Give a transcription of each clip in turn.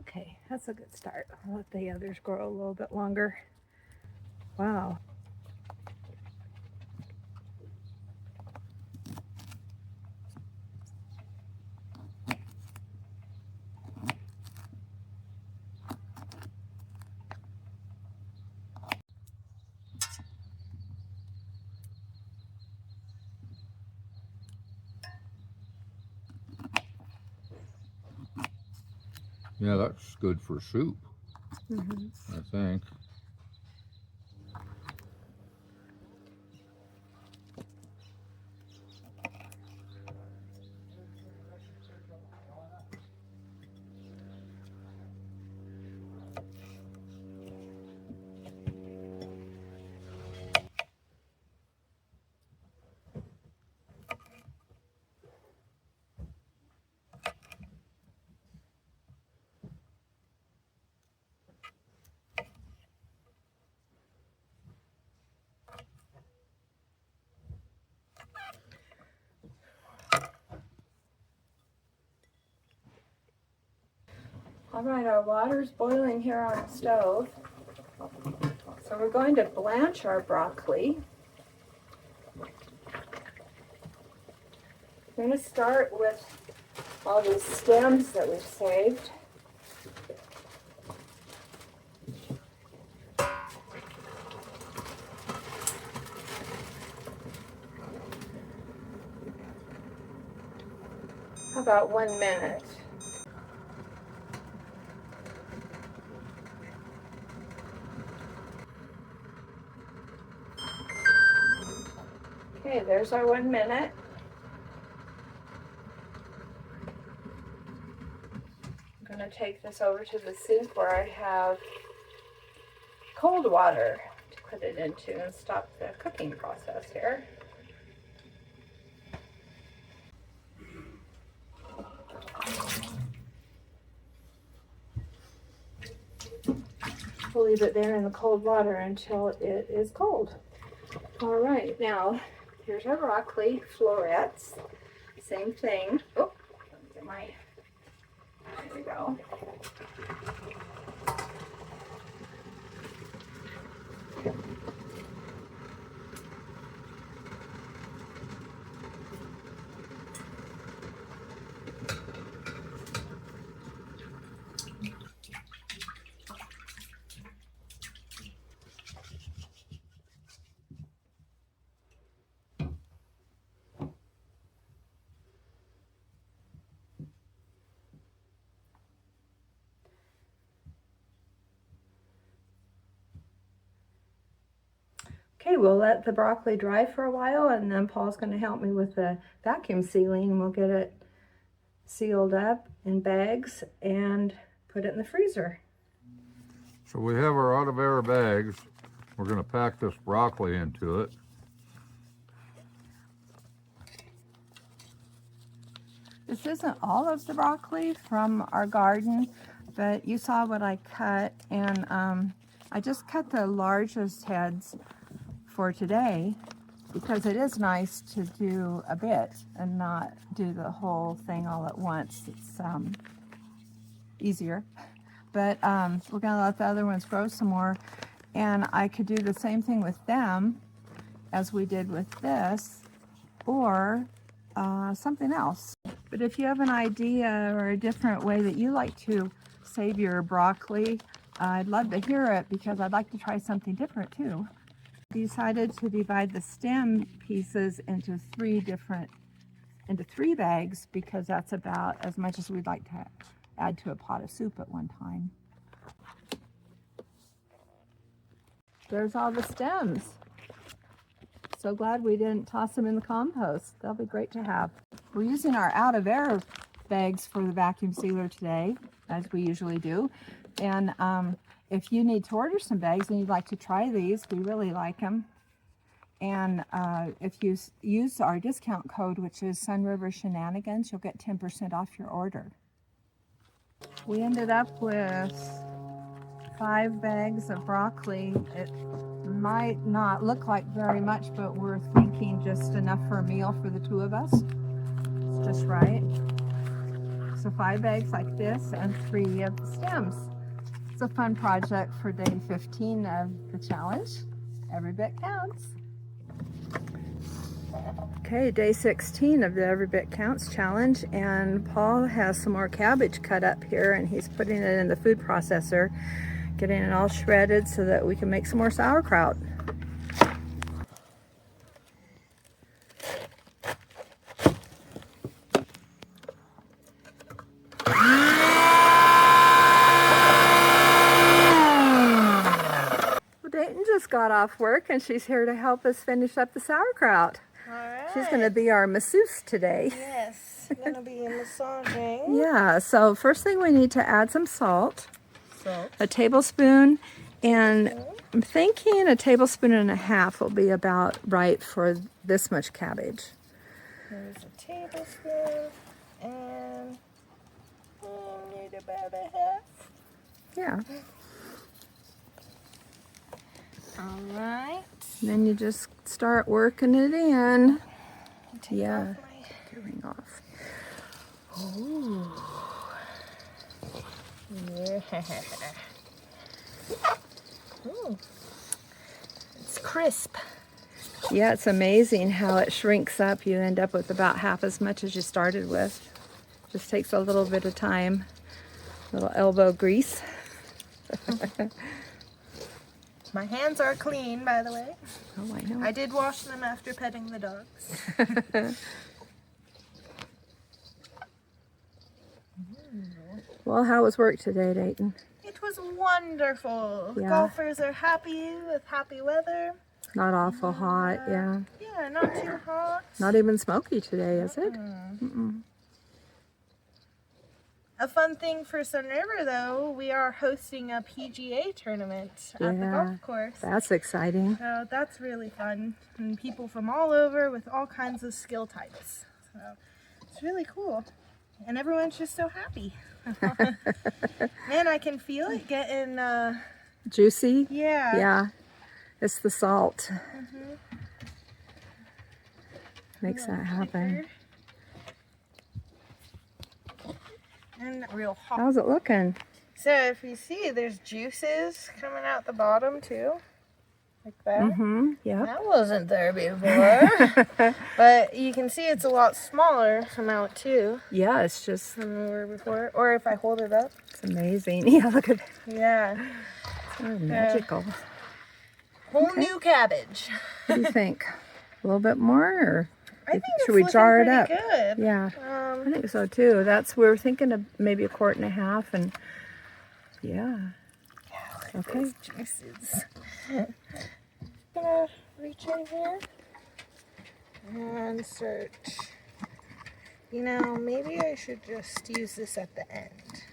Okay, that's a good start. I'll let the others grow a little bit longer. Wow. Yeah, that's good for soup, I think. All right, our water's boiling here on the stove. So we're going to blanch our broccoli. I'm going to start with all these stems that we've saved. About 1 minute. Okay, there's our 1 minute. I'm going to take this over to the sink where I have cold water to put it into and stop the cooking process here. We'll leave it there in the cold water until it is cold. All right, now here's our broccoli florets. Same thing. Oh, let me get my, there we go. Okay, we'll let the broccoli dry for a while, and then Paul's going to help me with the vacuum sealing, and we'll get it sealed up in bags and put it in the freezer. So we have our out of air bags. We're going to pack this broccoli into it. This isn't all of the broccoli from our garden, but you saw what I cut, and I just cut the largest heads for today because it is nice to do a bit and not do the whole thing all at once. It's easier, but we're gonna let the other ones grow some more, and I could do the same thing with them as we did with this, or something else. But if you have an idea or a different way that you like to save your broccoli, I'd love to hear it because I'd like to try something different too. Decided to divide the stem pieces into three bags because that's about as much as we'd like to add to a pot of soup at one time. There's all the stems. So glad we didn't toss them in the compost. They'll be great to have. We're using our out of air bags for the vacuum sealer today, as we usually do. And if you need to order some bags and you'd like to try these, we really like them. And if you use our discount code, which is Sunriver Shenanigans, you'll get 10% off your order. We ended up with 5 bags of broccoli. It might not look like very much, but we're thinking just enough for a meal for the 2 of us. It's just right. So 5 bags like this and 3 of the stems. It's a fun project for day 15 of the challenge. Every bit counts. Okay, day 16 of the Every Bit Counts challenge, and Paul has some more cabbage cut up here and he's putting it in the food processor, getting it all shredded so that we can make some more sauerkraut. Well, Dayton just got off work and she's here to help us finish up the sauerkraut. All right. She's going to be our masseuse today. Yes, gonna be massaging. Yeah, so first thing we need to add some salt, Salt. a tablespoon, and I'm thinking a tablespoon and a half will be about right for this much cabbage. Here's a tablespoon, and need about a half. Yeah, All right. and then you just start working it in. Take Yeah, off my... get the ring off. Ooh. Yeah. Ooh. It's crisp. Yeah, it's amazing how it shrinks up. You end up with about half as much as you started with. Just takes a little bit of time. Little elbow grease. My hands are clean, by the way. Oh, I know. I did wash them after petting the dogs. Well, how was work today, Dayton? It was wonderful. Yeah. Golfers are happy with happy weather. Not awful hot, yeah. Yeah, not too hot. Not even smoky today, is it? Mm-mm. A fun thing for Sun River, though, we are hosting a PGA tournament at the Yeah. golf course. That's exciting. So that's really fun. And people from all over with all kinds of skill types. So it's really cool. And everyone's just so happy. Man, I can feel it getting, Juicy? yeah. Yeah. It's the salt. Makes that happen. And real hot. How's it looking? So if you see, there's juices coming out the bottom too. Like that. Mm-hmm. Yeah. That wasn't there before. But you can see it's a lot smaller amount too Yeah, it's just than we were before. Or if I hold it up. it's amazing. Yeah, look at Yeah. it's so magical. Whole new cabbage. What do you think? A little bit more, or I think it's should we looking jar it pretty up? good. Yeah, I think so too. We were thinking of maybe a quart and a half, and yeah. Okay. Those juices. Gonna reach in here and search. You know, maybe I should just use this at the end.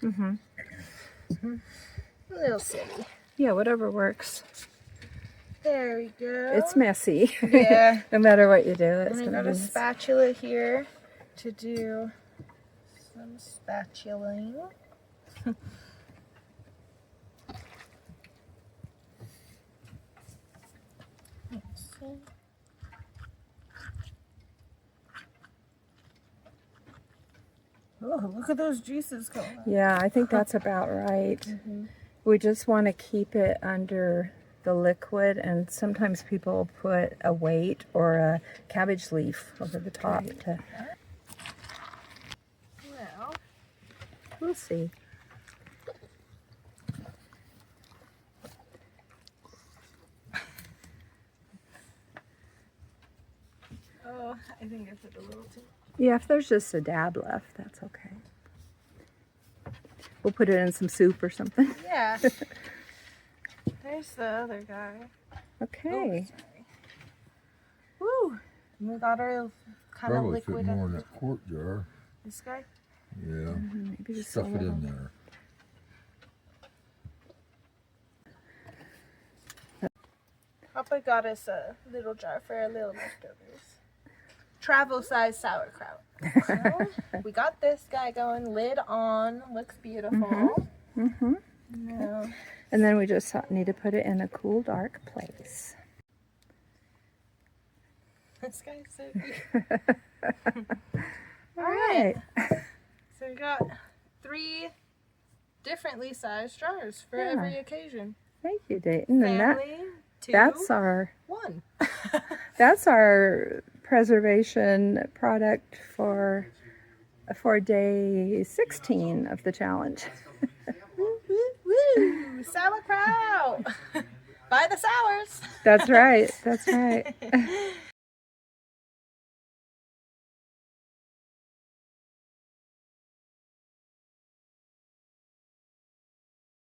Mm-hmm. A little silly. Yeah, whatever works. There we go. It's messy. Yeah. No matter what you do, it's And I gonna got a be. spatula here to do some spatulaing. Let's see. Oh, look at those juices going on. Yeah, I think that's about right. We just want to keep it under the liquid, and sometimes people put a weight or a cabbage leaf over the top to. Well, We'll see. oh, I think I put a little too. Yeah, if there's just a dab left, that's okay. We'll put it in some soup or something. Yeah. There's the other guy. Okay. Woo! And we got our kind of Probably fit liquid. more in that quart jar. This guy? Yeah. Maybe just a Stuff it little. in there. Papa got us a little jar for our little leftovers. Travel size sauerkraut. So, we got this guy going, lid on, looks beautiful. Mm-hmm. Now, And then we just need to put it in a cool, dark place. this guy's so cute. All right. So we got 3 differently sized jars for Yeah. every occasion. Thank you, Dayton. And Family, 2, that's our 1. that's our preservation product for day 16 of the challenge. Woo, woo, woo! Sauerkraut! Buy the sours! That's right. That's right.